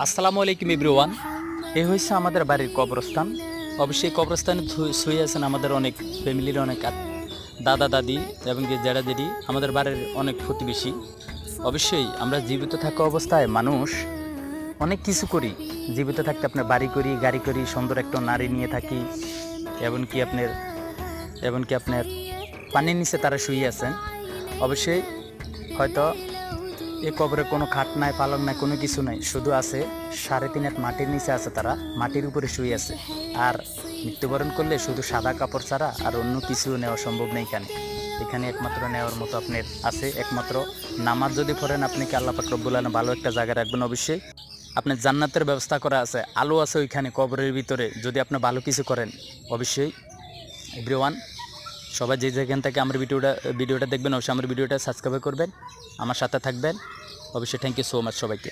আসসালামু আলাইকুম এভরিওয়ান। এই হচ্ছে আমাদের বাড়ির কবরস্থান। অবশ্যই কবরস্থানে শুয়ে আছেন আমাদের অনেক ফ্যামিলির অনেক দাদা দাদি এবং কি জেঠা জেঠি, আমাদের বাড়ির অনেক প্রতিবেশী। অবশ্যই আমরা জীবিত থাকা অবস্থায় মানুষ অনেক কিছু করি। জীবিত থাকতে আপনার বাড়ি করি, গাড়ি করি, সুন্দর একটা নারী নিয়ে থাকি, এমনকি আপনার পানির নিচে তারা শুয়ে আছেন। অবশ্যই হয়তো এ কবরে কোনো খাট নাই, পালং নাই, কোনো কিছু নাই, শুধু আছে 3.5 হাত মাটির নিচে আছে, তারা মাটির উপরে শুয়ে আছে। আর মৃত্যুবরণ করলে শুধু সাদা কাপড় ছাড়া আর অন্য কিছু নেওয়া সম্ভব নেই। এখানে একমাত্র নেওয়ার মতো আপনার আছে একমাত্র নামাজ যদি পড়েন, আপনাকে আল্লাহ পাক রব্বুল আলামিন ভালো একটা জায়গায় রাখবেন। অবশ্যই আপনার জান্নাতের ব্যবস্থা করা আছে, আলো আছে ওইখানে কবরের ভিতরে, যদি আপনি ভালো কিছু করেন। অবশ্যই এভরিওয়ান, সবাই যে যেখান থেকে আমার ভিডিওটা দেখবেন, অবশ্যই আমার ভিডিওটা সাবস্ক্রাইব করবেন, আমার সাথে থাকবেন। অবশ্যই থ্যাংক ইউ সো মাচ সবাইকে।